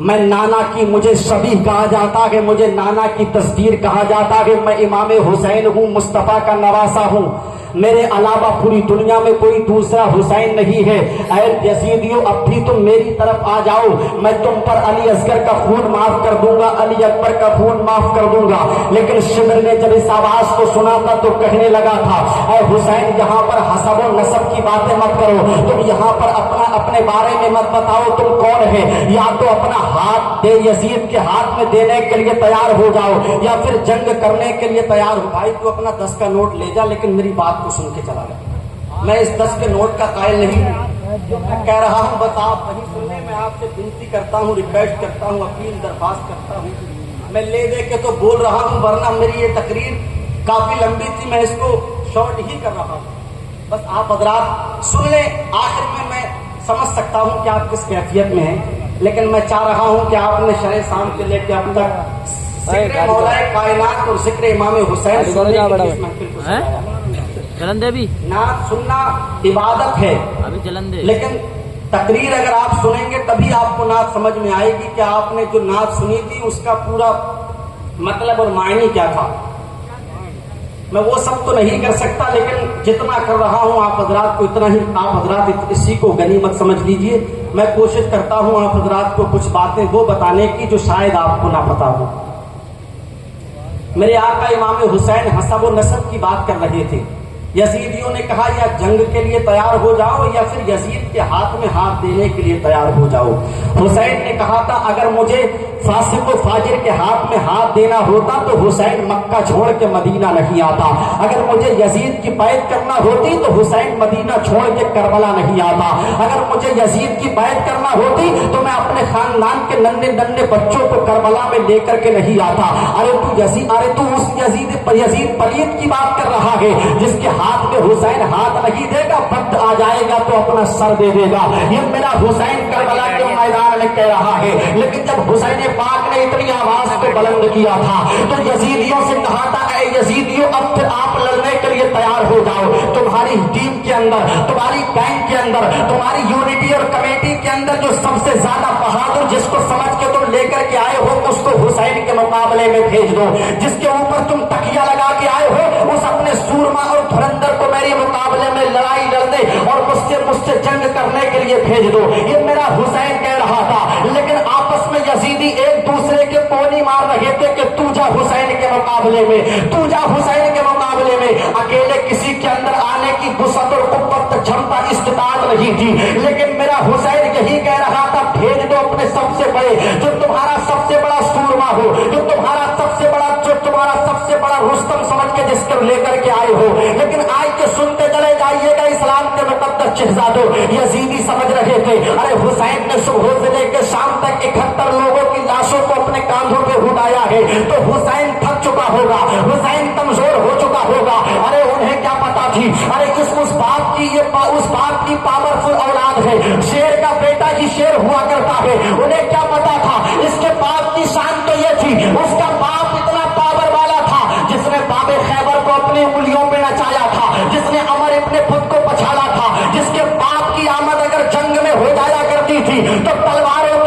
मैं नाना की मुझे शबीह कहा जाता है, मुझे नाना की तस्दीर कहा जाता है। मैं इमाम हुसैन हूँ, मुस्तफ़ा का नवासा हूँ, मेरे अलावा पूरी दुनिया में कोई दूसरा हुसैन नहीं है। ऐ यजीदियों अब भी तुम मेरी तरफ आ जाओ, मैं तुम पर अली असगर का खून माफ कर दूंगा, अली अकबर का खून माफ कर दूंगा। लेकिन शिमर ने जब इस आवाज को सुना था तो कहने लगा था, ऐ हुसैन यहाँ पर हसब और नसब की बातें मत करो, तुम यहाँ पर अपने बारे में मत बताओ तुम कौन है, या तो अपना हाथ दे यजीद के हाथ में देने के लिए तैयार हो जाओ या फिर जंग करने के लिए तैयार हो। भाई तू अपना 10 का नोट ले जा, लेकिन मेरी बात को सुन के चला गया। मैं इस 10 के नोट का कायल नहीं हूं, कह रहा हूं बस आप वही सुनने में आपसे विनती करता हूं, रिक्वेस्ट करता हूं, अपील दरखास्त करता हूं। मैं ले दे के तो बोल रहा हूं, वरना मेरी ये तकरीर काफी लंबी थी, मैं इसको शॉर्ट ही कर रहा हूं। बस आप हजरात सुन ले। आखिर में मैं समझ सकता हूं कि आप किस कैफियत में हैं, लेकिन मैं चाह रहा हूं कि आपने शरे शाम से लेकर अब तक जिक्र मौलाए कायनात और जिक्र इमाम हुसैन जलंदे भी नात सुनना इबादत है, अभी जलंदे, लेकिन तकरीर अगर आप सुनेंगे तभी आपको नात समझ में आएगी कि आपने जो नात सुनी थी उसका पूरा मतलब और मायने क्या था। मैं वो सब तो नहीं कर सकता, लेकिन जितना कर रहा हूं आप हजरात को इतना ही, आप हजरात इसी को गनीमत समझ लीजिए। मैं कोशिश करता हूं आप हजरात को कुछ बातें वो बताने की जो शायद आपको ना पता हो। मेरे आका इमाम हुसैन हसब और नसब की बात कर रहे थे। यजीदियों ने कहा या जंग के लिए तैयार हो जाओ या फिर यजीद के हाथ में हाथ देने के लिए तैयार हो जाओ। हुसैन ने कहा था अगर मुझे फासिक व फाजिर के हाथ में हाथ देना होता तो हुसैन मक्का छोड़ के मदीना नहीं आता। अगर मुझे यजीद की बैत करना होती तो हुसैन मदीना छोड़ के करबला नहीं आता। अगर मुझे यजीद की बैत करना होती तो मैं अपने खानदान के नन्हे नन्हे बच्चों को करबला में लेकर के नहीं आता। अरे तू उस यजीद पलीद की बात कर रहा है जिसके हाथ में हुसैन हाथ नहीं देगा, वक्त आ जाएगा तो अपना सर दे देगा। ये मेरा हुसैन करबला के मैदान में कह रहा है। लेकिन जब हुसैन पाक ने इतनी आवाज को बुलंद किया था तो यजीदियों से कहा था, ऐ यजीदियों अब फिर आप लड़ने के लिए तैयार हो जाओ। तुम्हारी टीम के अंदर, तुम्हारी गैंग के अंदर, तुम्हारी यूनिटी और कमेटी के अंदर जो सबसे ज्यादा बहादुर जिसको समझ के तुम लेकर के आए हो उसको हुसैन के मुकाबले में भेज दो। जिसके ऊपर तुम तकिया लगा के आए हो उस अपने सूरमा और धुरंधर को मेरे मुकाबले में लड़ाई लड़ने और मुझसे जंग करने के लिए भेज दो। ये मेरा हुसैन कह रहा था। लेकिन आपस में यजीदी एक दूसरे के पोनी मार रहे थे कि तू जा हुसैन के मुकाबले में, तू जा हुसैन के मुकाबले में। अकेले किसी के अंदर आने की गुस्सत और कुव्वत क्षमता इस्तिताअत नहीं थी। लेकिन मेरा हुसैन यही कह रहा था, भेज दो अपने सबसे बड़े, जो तुम्हारा सबसे बड़ा सूरमा हो, जो तुम्हारा सबसे बड़ा रुस्तम समझ के जिसको लेकर के आए हो। लेकिन आज के सुनते चले जाइएगा इस्लाम के मुकद्दस शहजादों, यजीदी समझ रहे थे अरे हुसैन ने सुबह से लेकर शाम तक 71 लोगों की लाशों को अपने कांधों पे उठाया है तो हुसैन थक चुका होगा, हुसैन कमजोर हो चुका होगा। अरे उन्हें क्या पता थी, अरे उस बाप की पावरफुल औलाद है, शेर का बेटा ही शेर हुआ करता है। उन्हें क्या पता था, इसके बाप की शान तो ये थी, उसका बाप इतना पावर वाला था जिसने बाबे खैबर को अपनी उंगलियों पे नचाया था, जिसने अमर इब्ने खुद को पछाड़ा था, जिसके बाप की आमद अगर जंग में हो जाया करती थी तो तलवारों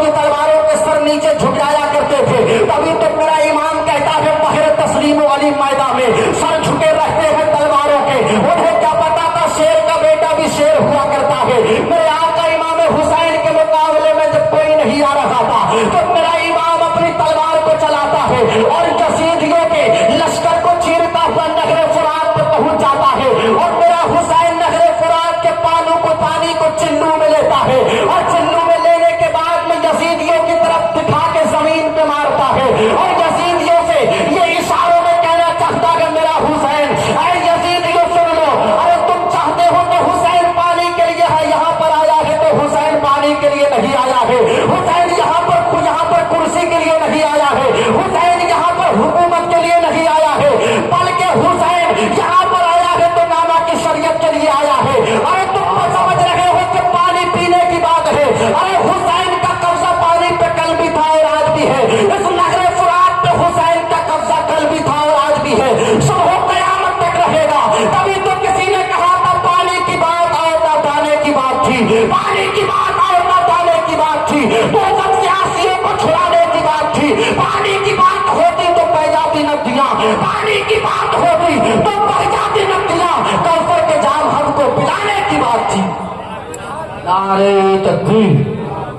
के सर नीचे झुक जाया करते थे। तभी तो मेरा इमाम कहता है पहरे तस्लीम वाली मैदान में सर झुके रहते हैं तलवारों के। उन्हें क्या पता था शेर का बेटा भी शेर हुआ करता है। मेरे आका इमाम हुसैन के मुकाबले में जब कोई नहीं आ रहा था तो मेरा इमाम अपनी तलवार को चलाता है और यजीदियों के लश्कर को चीरता हुआ नहरे फुरात पर पहुंच जाता है। और मेरा हुसैन नहरे फुरात के पानी को चिल्लू में लेता है और चिल्लू में लेने के बाद में यजीदियों की तरफ दिखा के जमीन पे मारता है और यजीदियों से ये इशारों में कहना चाहता है मेरा हुसैन, अरे यजीदियों सुन लो, अरे तुम चाहते हो तो हुसैन पानी के लिए है, यहाँ पर आया है तो हुसैन पानी के लिए नहीं आया है। हुसैन यहाँ पर कुर्सी के लिए नहीं आया है, हुसैन यहाँ पर हुकूमत के लिए नहीं आया है, बल्कि हुसैन यहाँ पर आया है तो नामा की शरीयत के लिए आया है। अरे तुम तो समझ रहे हो कि पानी पीने की बात है, अरे हुसैन का कब्जा पानी पे कल भी था और आज भी है। इस नहरे फुरात पे हुसैन का कब्जा कल भी था और आज भी है, सुबह कयामत तक रहेगा। तभी तो किसी ने कहा था पानी की बात और ना दाने की बात थी, पानी की बात और ना दाने की बात थी, तो सब सियासियों को छुड़ाने की बात थी। पानी की बात होती तो बह जाती नदियां, पानी की बात होती तो बह जाती नदियां, कौसर के जाम हमको पिलाने की बात थी। नारे तकबीर,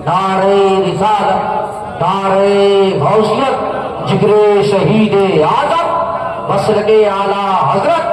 नारे रिसालत, नारे गौसियत, जिक्रे शहीद आजम, मसलके आला हजरत।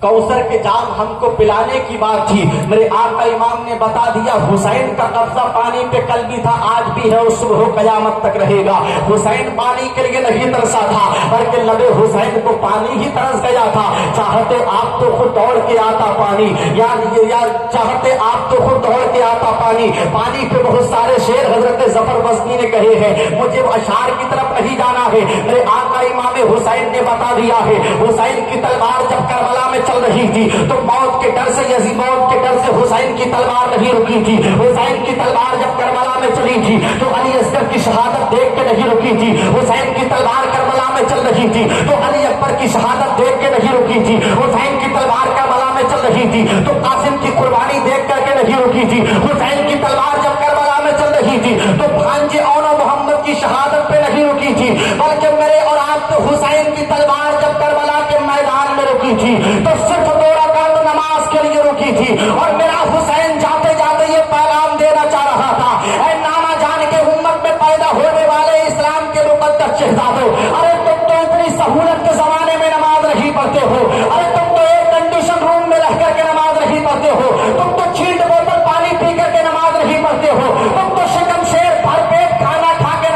कौसर के जाम हमको पिलाने की बात थी। मेरे आका इमाम ने बता दिया हुसैन का कब्जा पानी पे कल भी था आज भी है और सुबह कयामत तक रहेगा। हुसैन पानी के लिए नहीं तरसा था बल्कि लबे हुसैन को पानी ही तरस गया था। चाहते आप तो खुद दौड़ के आता पानी, यार चाहते आप तो खुद दौड़ के आता पानी। पानी पे बहुत सारे शेर हजरत जफर बस्ती ने कहे हैं, मुझे अशार की तरफ नहीं जाना है। मेरे आका इमाम हुसैन ने बता दिया है, हुसैन की तलवार जब करबला में चल रही थी तो मौत के डर से हुसैन की तलवार नहीं रुकी थी। हुसैन की तलवार जब करबला में चली थी तो अली असगर की शहादत देख के नहीं रुकी थी। हुसैन की तलवार करबला में चल रही थी तो अली अकबर की शहादत देख के नहीं रुकी थी। हुसैन की तलवार करबला में चल रही थी तो कासिम की कुर्बानी देख करके नहीं रुकी थी। हुसैन की तलवार जब करबला में चल रही थी तो भांजे औनो मोहम्मद की शहादत पे नहीं रुकी थी, बल्कि मेरे और आप तो हुसैन की तलवार जब करबला के मैदान में रुकी थी तो सिर्फ 2 रकात नमाज के लिए रुकी थी। और मेरा हुसैन जाते जाते ये पैगाम देना चाह रहा था, ऐ नाना जान के उम्मत में पैदा होने वाले इस्लाम के मुकद्दस शहजादों, अरे तुम तो इतनी सहूलत के जमाने में नमाज नहीं पढ़ते हो, अरे तुम तो एक कंडीशन रूम में रह करके नमाज नहीं पढ़ते हो, तुम तो चील्ड बोतल पानी पी करके नमाज नहीं पढ़ते हो, तुम तो शिकम शेर भर पेट खाना खा के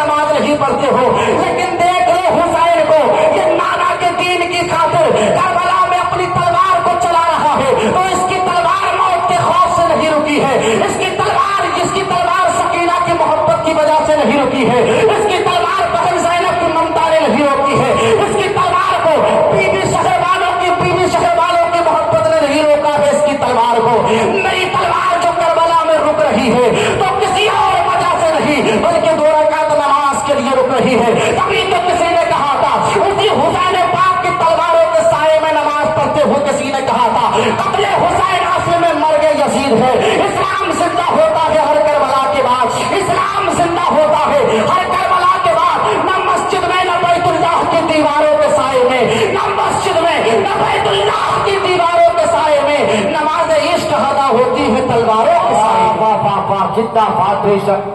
मेरी तलवार जो करबला में रुक रही है तो किसी और वजह से नहीं बल्कि 2 रकात नमाज के लिए रुक रही है। तभी तो किसी ने कहा था, उसी हुसैन पाक की तलवारों के साए में नमाज पढ़ते हुए किसी ने कहा था, अपने हुसैन असल में मर गए यजीद है। इस्लाम जिंदा होता है हर करबला के बाद, इस्लाम जिंदा होता है हर करबला के बाद। न मस्जिद में न बैतुल्लाह की दीवारों के साए में, न मस्जिद में न बैतुल्लाह की दीवारों के साए में नमाज इश्क अदा होती है तलवारों के साए। वाह वाह वाह, जिंदाबाद बेशक।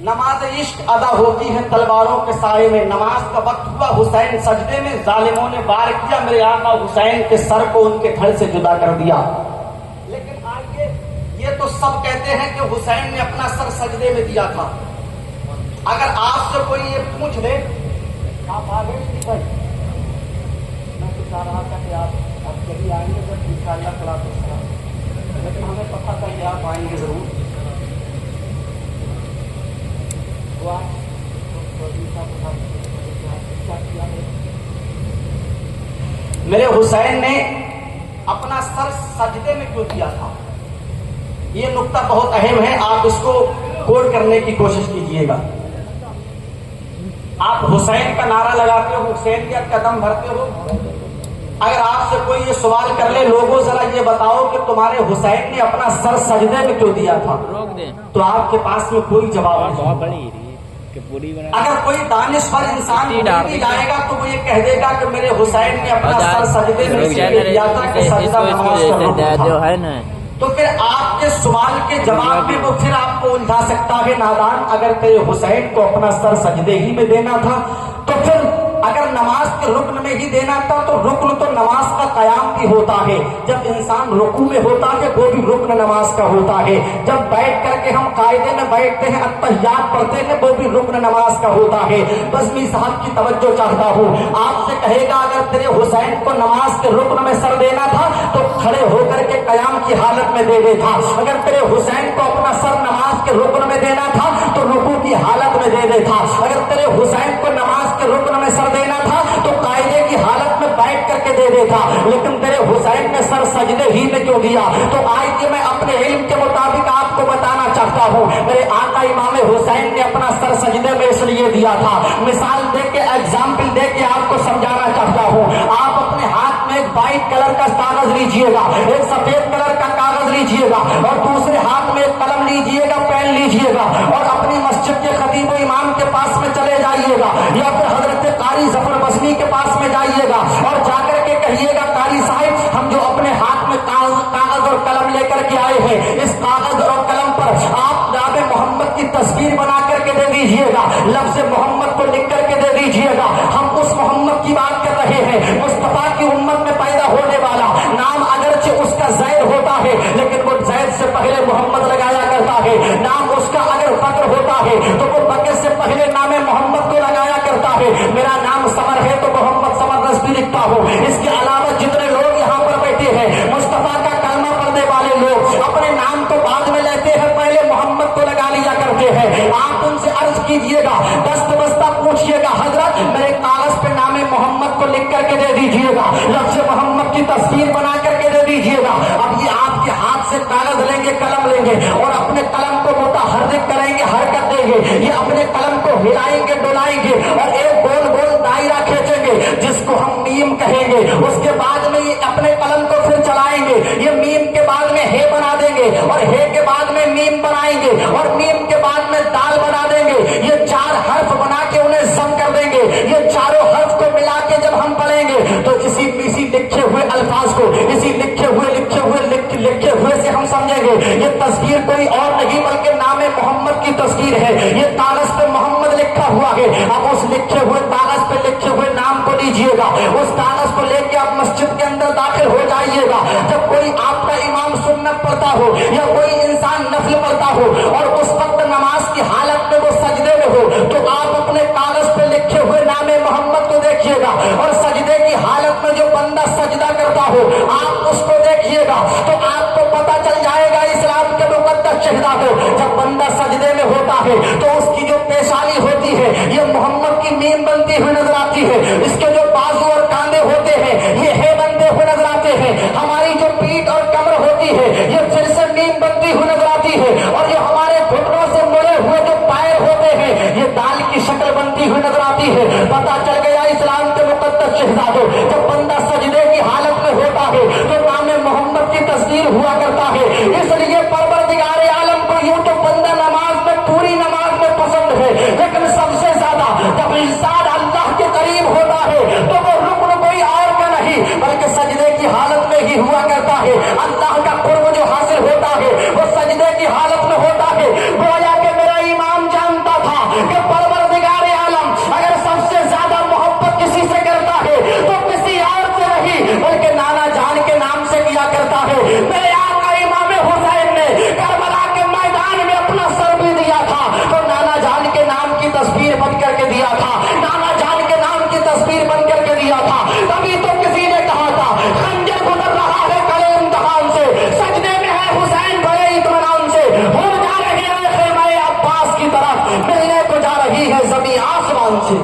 नमाज इश्क अदा होती है तलवारों के साए में। नमाज का वक्त हुआ, हुसैन सजदे में, जालिमों ने वार किया, मेरे आका हुसैन के सर को उनके धड़ से जुदा कर दिया। लेकिन आइए, ये तो सब कहते हैं कि हुसैन ने अपना सर सजदे में दिया था। अगर आपसे कोई ये पूछ ले, आप आ गए भाई, मैं तो चाह रहा था कि आप कभी आएंगे जब इंशाअल्लाह खुदा तो सलाम, लेकिन हमें पता था कि आप आएंगे जरूर। मेरे हुसैन ने अपना सर सजदे में क्यों दिया था, ये नुक्ता बहुत अहम है, आप इसको कोड करने की कोशिश कीजिएगा। आप हुसैन का नारा लगाते हो, हुसैन के कदम भरते हो। अगर आपसे कोई ये सवाल कर ले, लोगों जरा ये बताओ कि तुम्हारे हुसैन ने अपना सर सजदे में क्यों दिया था, तो आपके पास में कोई जवाब नहीं। अगर कोई दानिश्वर इंसान भी जाएगा तो वो ये कह देगा कि मेरे हुसैन ने अपना सर सजदे में इसलिए दिया था कि सजदा नमाज का रुकन था। तो फिर आपके सवाल के जवाब में वो फिर आपको उलझा सकता है नादान। अगर तेरे हुसैन को अपना सर सजदे ही में देना था तो फिर अगर नमाज के रुकन में ही देना था तो रुकन तो नमाज का कयाम भी होता है। जब इंसान रुकू में होता है वो भी रुकन नमाज का होता है। जब बैठ करके हम कायदे में बैठते हैं, अत्तहियात पढ़ते हैं, वो भी रुकन नमाज का होता है। बस मैं साहब की तवज्जो चाहता हूँ, आपसे कहेगा अगर तेरे हुसैन को नमाज के रुकन में सर देना था तो खड़े होकर के कयाम की हालत में दे देता। अगर तेरे हुसैन को अपना सर नमाज के रुकन में देना था तो रुकू की हालत में दे देता। अगर तेरे हुसैन को नमाज के रुकन में सर देना था तो कायदे की हालत में बैठ करके दे देता। लेकिन तेरे हुसैन ने सर सजदे ही में क्यों दिया? तो आज के मैं अपने इल्म के मुताबिक आपको बताना चाहता हूँ, मेरे आका इमाम हुसैन ने अपना सर सजदे में इसलिए दिया था। मिसाल दे के, एग्जाम्पल दे के आपको समझाना चाहता हूँ। आप अपने हाथ में एक व्हाइट कलर का कागज लीजिएगा, एक सफेद कलर का कागज लीजिएगा और दूसरे हाथ में एक कलम लीजिएगा, पेन लीजिएगा और अपनी मस्जिद के खतीब इमाम के पास में चले जाइएगा या फिर हजरत कारी जफर बसनी के पास में जाइएगा और जाकर के कहिएगा, कारी साहिब हम जो अपने हाथ में कागज और कलम लेकर के आए हैं, इस कागज और कलम पर आप नाम मोहम्मद की तस्वीर बना करके दे दीजिएगा, लफ्ज मोहम्मद को लिख करके दे दीजिएगा। हम उस मोहम्मद की बात कर रहे हैं, मुस्तफा की उम्मत में पैदा होने वाला। नाम अगरचे उसका जैद होता है लेकिन वो जैद से पहले मोहम्मद लगाया करता है। नाम उसका अगर बकर होता है तो वो बकर से पहले नाम मोहम्मद को लगाया करता है। मेरा नाम समर है तो मोहम्मद समर रज़वी लिखता हूँ। इसके अलावा जितने लोग यहाँ पर बैठे हैं, मुस्तफा का कलमा पढ़ने वाले लोग अपने नाम को बाद में लेते हैं, पहले मोहम्मद को लगा लिया करते हैं। आप उनसे अर्ज कीजिएगा, दस्त बस्ता पूछिएगा, हजरत मेरे कागज पे नाम मोहम्मद को लिख करके दे दीजिएगा, लफ्ज मोहम्मद की तस्वीर बना करके दे दीजिएगा। अब ये आपके हाथ से कागज लेंगे, कलम लेंगे और अपने कलम को मुतहर्रिक करेंगे, हरकत देंगे। ये अपने कलम को हिलाएंगे, डुलाएंगे और एक गोल गोल दायरा खींचेंगे जिसको हम मीम कहेंगे। उसके बाद में ये अपने कलम को फिर चलाएंगे, ये मीम के बाद में हे बना देंगे और हे के बाद में मीम बनाएंगे और मीम के बाद में दाल बना देंगे। ये 4 हर्फ बना के उन्हें जम कर देंगे। ये चारों हर्फ को मिला के जब हम पढ़ेंगे तो इसी लिखे हुए अल्फाज को, इसी लिखे हुए से हम समझेंगे ये तस्वीर कोई और नहीं बल्कि नाम मोहम्मद की तस्वीर है। ये कागज पे मोहम्मद लिखा हुआ है। अब उस लिखे हुए कागज पे लिखे हुए नाम को लीजिएगा, उस कागज को लेके आप मस्जिद के अंदर दाखिल हो जाइएगा। जब कोई आपका इमाम सुन्नत पढ़ता हो या कोई इंसान नफल पढ़ता हो और उस वक्त नमाज की हालत में वो सजदे में हो तो आप अपने कागज पे लिखे हुए नाम मोहम्मद को देखिएगा और सजदे की हालत में जो बंदा सजदा करता हो आप उसको देखिएगा तो आपको पता चल जाएगा इस्लाम के मुकद्दस शहदा को। जब बंदा सजदे में होता है तो उसकी जो पेशानी होती है ये मोहम्मद की मीम बनती हुई नजर आती है। इसके जो बाजू और कांधे होते हैं ये हे बनते हुए नजर आते हैं। हमारी जो पीठ और कमर होती है अल्लाह का कुर्ब जो हासिल होता है वो सजदे की हालत में होता है। गोया कि मेरा इमाम जानता था कि परवरदिगार आलम अगर सबसे ज्यादा मोहब्बत किसी से करता है तो किसी और से नहीं बल्कि नाना जान के नाम से किया करता है। मेरे आका इमाम हुसैन ने करबला के मैदान में अपना सर भी दिया था तो नाना जान के नाम की तस्वीर बन करके दिया था, नाना जान के नाम की तस्वीर बन करके दिया था। तभी तो किसी ने कहा था खंजर गुजर रहा है कड़े इम्तिहान से, सजदे में है हुसैन बड़े इत्मीनान से, हो जा रही है खेमा अब्बास की तरफ, मिलने को जा रही है जमीन आसमान से,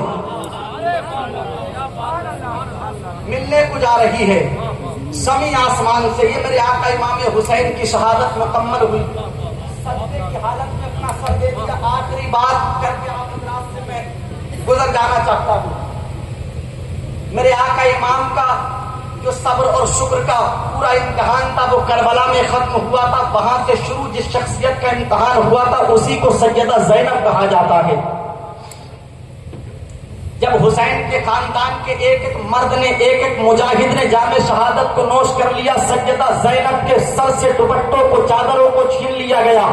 मिलने को जा रही है जमीन आसमान से। ये मेरे आका इमाम हुसैन की शहादत मुकम्मल हुई। सजदे की हालत में अपना सर दे दिया। आखिरी बात करके आप हज़रात से मैं गुजर जाना चाहता हूँ। मेरे आका इमाम का जो सब्र और शुक्र का पूरा इम्तिहान था वो करबला में खत्म हुआ था। वहां से शुरू जिस शख्सियत का इम्तिहान हुआ था उसी को सैयदा ज़ैनब कहा जाता है। जब हुसैन के खानदान के एक एक मर्द ने, एक एक मुजाहिद ने जामे शहादत को नोश कर लिया, सैयदा ज़ैनब के सर से दुपट्टों को, चादरों को छीन लिया गया।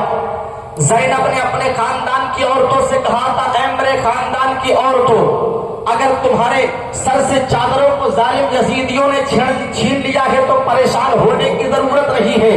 ज़ैनब ने अपने खानदान की औरतों से कहा था, ऐ मेरे खानदान की औरतों, अगर तुम्हारे सर से चादरों को जालिम यजीदियों ने छीन लिया है तो परेशान होने की जरूरत नहीं है।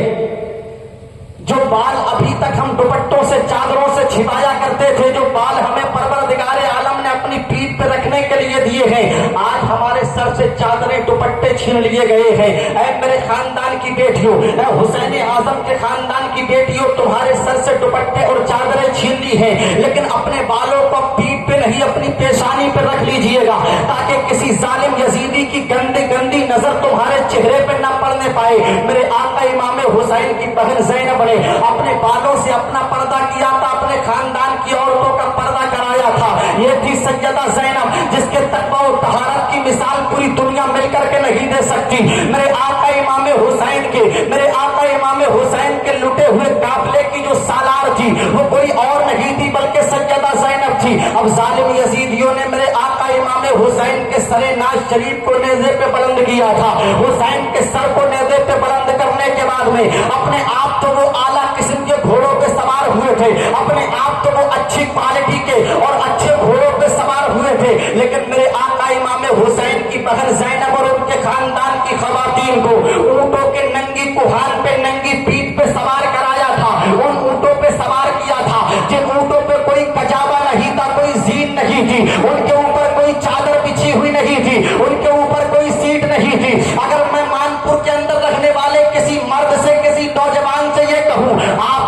जो बाल अभी तक हम दुपट्टों से, चादरों से छिपाया करते थे, जो बाल हमें परवरदिगार आलम ने अपनी पीठ पे रखने के लिए दिए हैं, आज हमारे सर से चादरें, दुपट्टे छीन लिए गए हैं। ऐ मेरे खानदान की बेटियों, ऐ हुसैन आजम के खानदान की बेटियों, तुम्हारे सर से दुपट्टे और चादरें छीन ली हैं, लेकिन अपने बालों को पीठ पे नहीं अपनी पेशानी पे रख लीजिएगा ताकि किसी जालिम यजीदी की गंदी गंदी नजर तुम्हारे चेहरे पे न पड़ने पाए। मेरे आका इमाम हुसैन की बहन ज़ैनब ने अपने बालों से अपना पर्दा किया था, अपने खानदान की औरतों का पर्दा कराया था। ये थी सैयदा ज़ैनब जिसके तकवा और तहारत की मिसाल पूरी दुनिया मिलकर के नहीं दे सकती। मेरे आका इमाम हुसैन के, मेरे आका इमाम हुसैन के लुटे हुए काफिले की जो सालार थी वो कोई और नहीं थी बल्कि सैयदा ज़ैनब थी। अब जालिम यजीदियों ने मेरे आका इमाम हुसैन के सरे नाज शरीफ को नेज़े पे बुलंद किया था। हुसैन के सर को नेज़े पे बुलंद करने के बाद में अपने आप तो वो आला किस्म के घोड़ों पे सवार हुए थे, अपने आप तो वो अच्छी क्वालिटी के और अच्छे घोड़ों पे सवार हुए थे, लेकिन मेरे आका इमाम हुसैन की बहन ज़ैनब और उनके खानदान की खवातीन को ऊंटों के नंगी कुहान पे, नंगी पीठ पे सवार कराया था, उन ऊंटों पे सवार किया था जिन ऊंटों पे कोई कजावा नहीं था, कोई जीन नहीं थी, उनके ऊपर कोई चादर बिछी हुई नहीं थी, उनके ऊपर कोई सीट नहीं थी। अगर मैं मानपुर के अंदर रहने वाले किसी मर्द से, किसी नौजवान से ये कहूं आप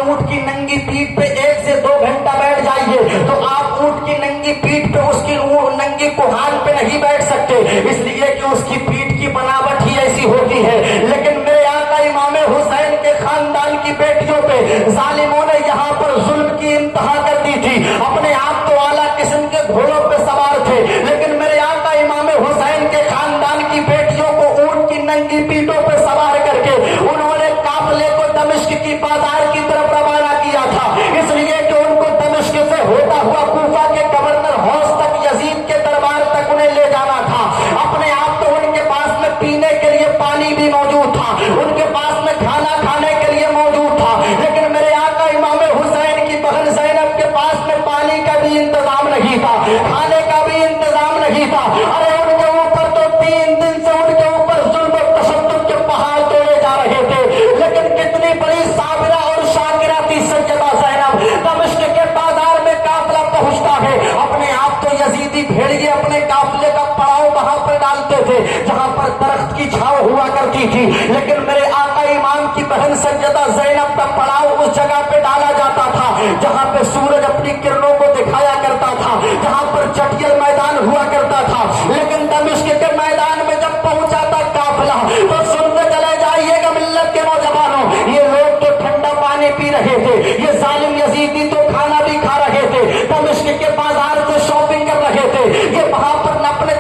ऊंट की नंगी पीठ पे 1 से 2 घंटा बैठ जाइए तो आप ऊंट की नंगी पीठ पे उसकी नंगी कुहान पे नहीं बैठ सकते, इसलिए कि उसकी पीठ की बनावट ही ऐसी होती है। लेकिन मेरे आका इमाम हुसैन के खानदान की बेटियों पे जालिमों ने यहाँ पर जुल्म की इंतहा कर दी थी। अपने आप तो आला किस्म के घोड़ों पे सवार थे, लेकिन मेरे आका इमाम हुसैन के खानदान की बेटियों को ऊंट की नंगी पीठों पे सवार करके उन्होंने काफिले को दमिश्क की बाजार की तरफ रवाना किया था, इसलिए कि उनको दमिश्क से होता हुआ कूफा के गवर्नर हौस तक, यजीद के दरबार तक उन्हें ले जाना था। अपने आप तो उनके पास में पीने के लिए पानी भी मौजूद था, उनके पास में खाना खाने के लिए मौजूद था, लेकिन मेरे आका इमाम हुसैन की बहन ज़ैनब के पास में पानी का भी इंतजाम नहीं था, खाने का भी इंतजाम नहीं था। अरे उनके ऊपर तो 3 दिन से उनके ऊपर जुल्म और तशद्दुद के पहाड़ तोड़े जा रहे थे, लेकिन कितनी बड़ी साबिरा और शाकिरा थी सैयदा ज़ैनब। दमिश्क के बाजार में काफिला पहुंचता है, अपने आप तो यजीदी भेड़िए अपने काफिले का पड़ाव वहां पर डालते थे जहां पर दरख्त की छाव हुआ करती थी, लेकिन मेरे आका इमाम की बहन सैयदा ज़ैनब का पड़ाव उस जगह पे डाला जाता था जहां पे सूरज अपनी किरणों को दिखाया करता था, जहां पर चटियल मैदान हुआ करता था। लेकिन दमिश्क के मैदान में जब पहुंचा था काफिला तो सुनते चले जाइएगा मिल्लत के नौजवानों, ये लोग तो ठंडा पानी पी रहे थे, ये जालिम यजीदी तो खाना भी खा रहे थे, दमिश्क के बाजार से शॉपिंग कर रहे थे, ये वहां पर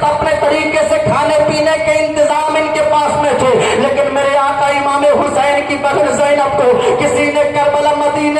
अपने तरीके से खाने पीने के इंतजाम इनके पास में थे। लेकिन मेरे आका इमाम हुसैन की बहन ज़ैनब को किसी ने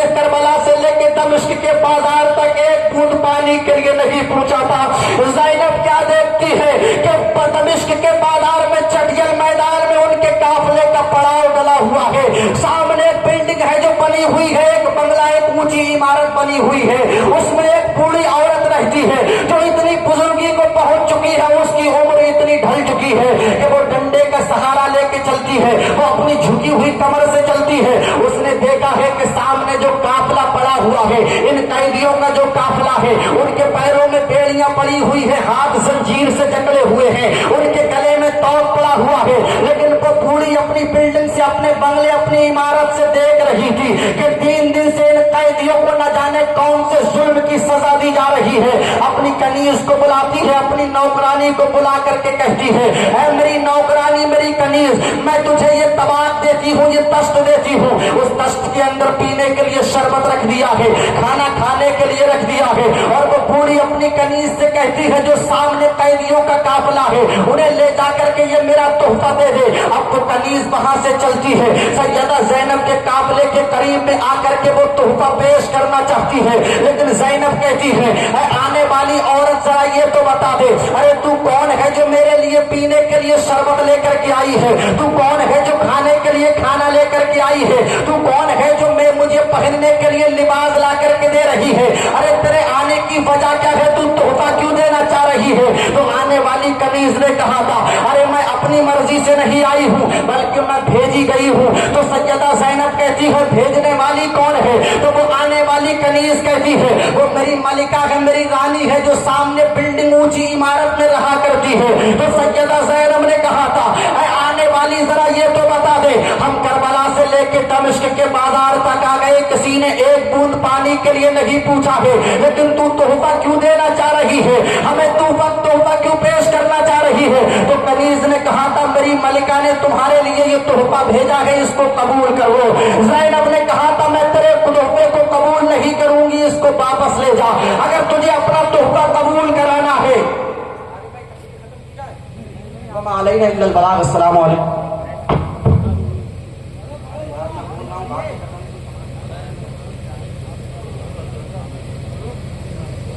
करबला से लेके दमिश्क के बाजार तक एक बूंद पानी के लिए नहीं पूछा था। ज़ैनब क्या देखती है कि दमिश्क के बाजार में, चटियल मैदान में उनके काफिले का पड़ाव डला हुआ है। सामने एक बिल्डिंग है जो बनी हुई है, एक बंगला, एक ऊंची इमारत बनी हुई है। उसमें एक बूढ़ी औरत रहती है जो इतनी बुजुर्गी को पहुंच चुकी है, उसकी उम्र इतनी ढल चुकी है कि वो डंडे का सहारा लेके चलती है, वो अपनी झुकी हुई कमर से चलती है। उसने देखा है कि सामने जो काफिला पड़ा हुआ है, इन कैदियों का जो काफिला है, उनके पैरों में बेड़ियां पड़ी हुई है, हाथ जंजीर से जकड़े हुए हैं, उनके गले में तौक पड़ा हुआ है। लेकिन वो बूढ़ी अपनी बिल्डिंग से, अपने बंगले, अपनी इमारत से देख रही थी कि 3 दिन से इन कैदियों को न जाने कौन से जुल्म की सजा दी जा रही है। अपनी कनीज को बुलाती है, अपनी नौकरानी को बुला करके कहती है, ऐ मेरी नौकरानी, मेरी कनीज, मैं तुझे ये तबाक देती हूँ, ये तश्त देती हूँ। उस तश्त के अंदर पीने के लिए शरबत रख दिया है, खाना खाने के लिए रख दिया है। और वो बूढ़ी अपनी कनीज से कहती है, जो सामने कैदियों का काफिला है, उन्हें ले जा करके ये मेरा तोहफा दे दे। अब तो कनीज वहां से चलती है, सैयदा ज़ैनब के काफिले के करीब में आकर के वो तोहफा पेश करना चाहती है। लेकिन ज़ैनब कहती है, आने वाली औरत जरा ये तो बता दे, अरे तू कौन है जो मेरे लिए पीने के लिए शरबत लेकर के आई है? तू कौन है जो खाने के लिए खाना लेकर के आई है? तू कौन है जो मैं मुझे पहनने के लिए लिबास ला करके दे रही है? अरे तेरे आने की वजह क्या है? तू तोहफा क्यों देना चाह रही है? तो आने वाली कनीज ने कहा था, अरे मैं अपनी मर्जी से नहीं आई हूँ, बल्कि मैं भेजी गई हूँ। तो सैयदा ज़ैनब कहती है, भेजने वाली कौन है? तो वो आने वाली कनीज कहती है, वो मेरी मलिका है, मेरी रानी है, जो सामने बिल्डिंग ऊंची इमारत में रहा करती है। तो सैयदा ज़ैनब ने कहा था, आने वाली जरा ये तो बता दे, हम करबला से लेके दमिश्क के बाजार तक आ गए, किसी ने एक बूंद पानी के लिए नहीं पूछा है, लेकिन तू तोहफा क्यों देना चाह रही है? हमें तोहफा क्यों पेश करना चाह रही है? तो कनीज ने कहा था, मेरी मलिका ने तुम्हारे लिए ये तोहफा भेजा है, इसको कबूल करो। ज़ैनब ने कहा था, मैं तेरे तोहफे को कबूल नहीं करूंगी, इसको वापस ले जा। अगर तुझे अपना तोहफा कबूल कराना है। अस्सलाम वालेकुम।